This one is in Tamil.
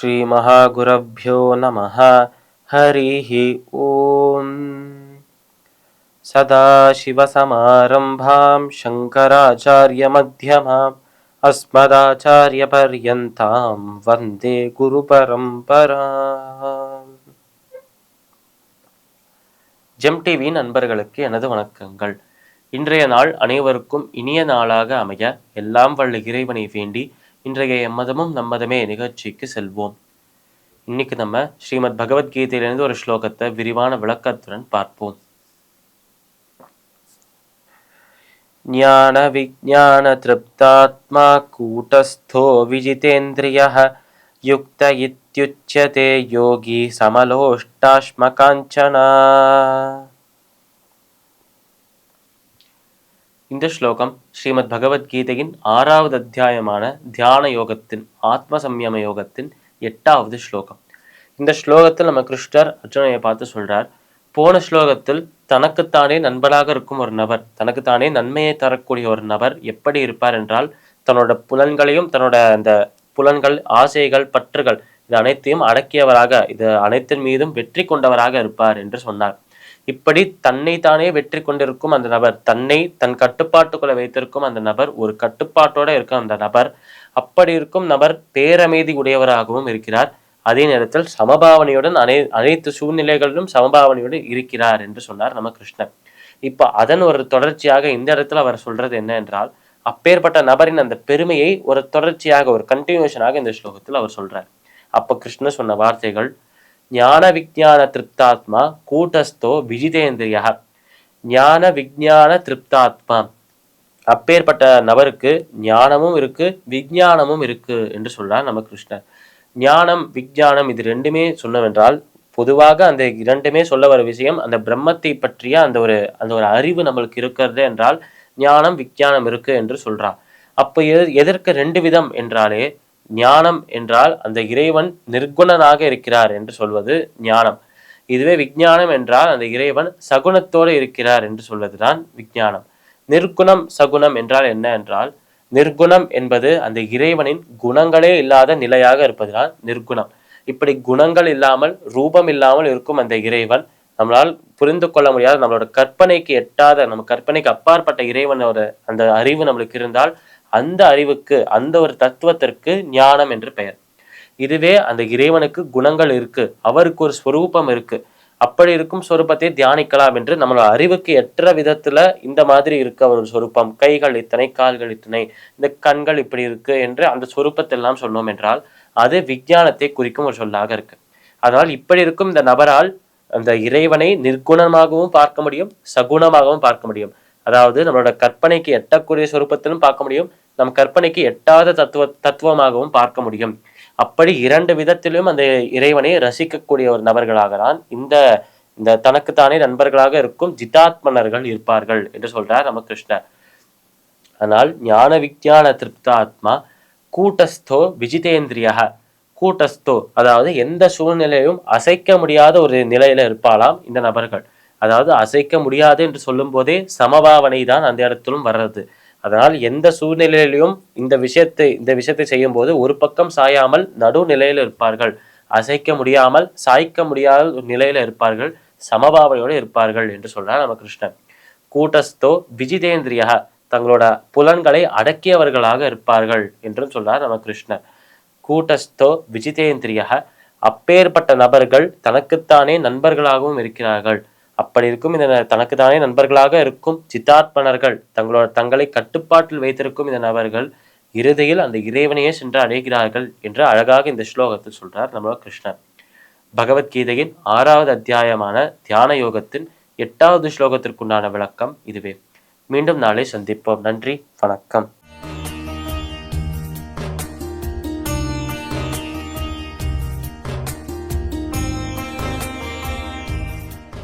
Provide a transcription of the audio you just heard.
ஸ்ரீ மகாகுரப்யோ நமஹ. ஹரிஹ ஓம். சதாசிவசமாரம்பாம் சங்கராச்சார்யமத்யமாம் அஸ்மதாச்சார்யபர்யந்தாம் வந்தே குருபரம்பராம். ஜெம் டிவி நண்பர்களுக்கு எனது வணக்கங்கள். இன்றைய நாள் அனைவருக்கும் இனிய நாளாக அமைய எல்லாம் வல்ல இறைவனை வேண்டி இன்றைய எம்மதமும் நம்மதமே நிகழ்ச்சிக்கு செல்வோம். இன்னைக்கு நம்ம ஸ்ரீமத் பகவத்கீதையிலிருந்து ஒரு ஸ்லோகத்தை விரிவான விளக்கத்துடன் பார்ப்போம். ஞான விஞ்ஞான திருப்தாத்மா கூட்டஸ்தோ விஜிதேந்திரியः யுக்த இத்யுச்யதே யோகி சமலோஷ்டாஸ்மகாஞ்சனா. இந்த ஸ்லோகம் ஸ்ரீமத் பகவத்கீதையின் 6வது அத்தியாயமான தியான யோகத்தின் ஆத்ம சம்யம யோகத்தின் 8வது ஸ்லோகம். இந்த ஸ்லோகத்தில் நம்ம கிருஷ்ணர் அர்ஜுனனை பார்த்து சொல்றார், போன ஸ்லோகத்தில் தனக்குத்தானே நண்பனாக இருக்கும் ஒரு நபர், தனக்குத்தானே நன்மையை தரக்கூடிய ஒரு நபர் எப்படி இருப்பார் என்றால், தன்னோட புலன்களையும் தன்னோட அந்த புலன்கள், ஆசைகள், பற்றுகள் இது அனைத்தையும் அடக்கியவராக, இது அனைத்தின் மீதும் வெற்றி கொண்டவராக இருப்பார் என்று சொன்னார். இப்படி தன்னை தானே வெற்றி கொண்டிருக்கும் அந்த நபர், தன்னை தன் கட்டுப்பாட்டுக்குள்ள வைத்திருக்கும் அந்த நபர், ஒரு கட்டுப்பாட்டோட இருக்கும் அந்த நபர், அப்படி இருக்கும் நபர் பேரமைதி உடையவராகவும் இருக்கிறார். அதே நேரத்தில் சமபாவனையுடன் அனைத்து சூழ்நிலைகளிலும் சமபாவனையுடன் இருக்கிறார் என்று சொன்னார் நம்ம கிருஷ்ணர். இப்ப அதன் ஒரு தொடர்ச்சியாக இந்த இடத்துல அவர் சொல்றது என்ன என்றால், அப்பேற்பட்ட நபரின் அந்த பெருமையை ஒரு தொடர்ச்சியாக, ஒரு கண்டினியூஷனாக இந்த ஸ்லோகத்தில் அவர் சொல்றார். அப்ப கிருஷ்ணர் சொன்ன வார்த்தைகள், ஞான விஞ்ஞான திருப்தாத்மா கூட்டஸ்தோ விஜிதேந்திரியா. ஞான விஞ்ஞான திருப்தாத்மா, அப்பேற்பட்ட நபருக்கு ஞானமும் இருக்கு விஞ்ஞானமும் இருக்கு என்று சொல்றார் நம்ம கிருஷ்ணர். ஞானம் விஞ்ஞானம் இது ரெண்டுமே சொன்னவென்றால், பொதுவாக அந்த இரண்டுமே சொல்ல வர விஷயம் அந்த பிரம்மத்தை பற்றிய அந்த ஒரு அறிவு நம்மளுக்கு இருக்கிறது என்றால் ஞானம் விஞ்ஞானம் இருக்கு என்று சொல்றார். அப்ப எதற்கு 2 விதம் என்றாலே, ஞானம் என்றால் அந்த இறைவன் நிர்குணனாக இருக்கிறார் என்று சொல்வது ஞானம். இதுவே விஞ்ஞானம் என்றால் அந்த இறைவன் சகுனத்தோடு இருக்கிறார் என்று சொல்வதுதான் விஞ்ஞானம். நிர்குணம் சகுனம் என்றால் என்ன என்றால், நிர்குணம் என்பது அந்த இறைவனின் குணங்களே இல்லாத நிலையாக இருப்பதுதான் நிர்குணம். இப்படி குணங்கள் இல்லாமல் ரூபம் இல்லாமல் இருக்கும் அந்த இறைவன் நம்மளால் புரிந்து கொள்ள முடியாத, நம்மளோட கற்பனைக்கு எட்டாத, நம்ம கற்பனைக்கு அப்பாற்பட்ட இறைவனோட அந்த அறிவு நம்மளுக்கு இருந்தால் அந்த அறிவுக்கு, அந்த ஒரு தத்துவத்திற்கு ஞானம் என்று பெயர். இதுவே அந்த இறைவனுக்கு குணங்கள் இருக்கு, அவருக்கு ஒரு ஸ்வரூபம் இருக்கு, அப்படி இருக்கும் சொரூபத்தை தியானிக்கலாம் என்று நம்மளோட அறிவுக்கு எற்ற விதத்துல இந்த மாதிரி இருக்க ஒரு சொரூபம், கைகள் இத்தனை, கால்கள் இத்தனை, இந்த கண்கள் இப்படி இருக்கு என்று அந்த சொரூபத்தை எல்லாம் சொன்னோம் என்றால் அது விஞ்ஞானத்தை குறிக்கும் ஒரு சொல்லாக இருக்கு. அதனால் இப்படி இருக்கும் இந்த நபரால் அந்த இறைவனை நிர்குணமாகவும் பார்க்க முடியும், சகுணமாகவும் பார்க்க முடியும். அதாவது நம்மளோட கற்பனைக்கு எட்டக்கூடிய சொரூபத்திலும் பார்க்க முடியும், நம் கற்பனைக்கு எட்டாத தத்துவமாகவும் பார்க்க முடியும். அப்படி 2 விதத்திலும் அந்த இறைவனை ரசிக்கக்கூடிய ஒரு நபர்களாக தான் இந்த இந்த தனக்குத்தானே நண்பர்களாக இருக்கும் ஜிதாத்மனர்கள் இருப்பார்கள் என்று சொல்றார் நம்ம கிருஷ்ணர். ஆனால் ஞான விஞ்ஞான திருப்தாத்மா கூட்டஸ்தோ விஜிதேந்திரியா. கூட்டஸ்தோ அதாவது எந்த சூழ்நிலையும் அசைக்க முடியாத ஒரு நிலையில இருப்பாளாம் இந்த நபர்கள். அதாவது அசைக்க முடியாது என்று சொல்லும் போதே சமபாவனை தான் அந்த இடத்திலும் வர்றது. அதனால் எந்த சூழ்நிலையிலும் இந்த விஷயத்தை செய்யும் போது ஒரு பக்கம் சாயாமல் நடுநிலையில இருப்பார்கள், அசைக்க முடியாமல் சாய்க்க முடியாத ஒரு நிலையில இருப்பார்கள், சமபாவனையோடு இருப்பார்கள் என்று சொல்றார் நம்ம கிருஷ்ணன். கூட்டஸ்தோ விஜிதேந்திரியா, தங்களோட புலன்களை அடக்கியவர்களாக இருப்பார்கள் என்றும் சொல்றார் நம்ம கிருஷ்ணர். கூட்டஸ்தோ விஜிதேந்திரியா, அப்பேற்பட்ட நபர்கள் தனக்குத்தானே நண்பர்களாகவும் இருக்கிறார்கள். அப்படி இருக்கும் இந்த தனக்குத்தானே நண்பர்களாக இருக்கும் சித்தாத்மனர்கள், தங்களை கட்டுப்பாட்டில் வைத்திருக்கும் இந்த நபர்கள் இறுதியில் அந்த இறைவனையே சென்று அடைகிறார்கள் என்று அழகாக இந்த ஸ்லோகத்தில் சொல்றார் நம்மளோட கிருஷ்ணர். பகவத்கீதையின் 6வது அத்தியாயமான தியான யோகத்தின் 8வது ஸ்லோகத்திற்குண்டான விளக்கம் இதுவே. மீண்டும் நாளை சந்திப்போம். நன்றி, வணக்கம்.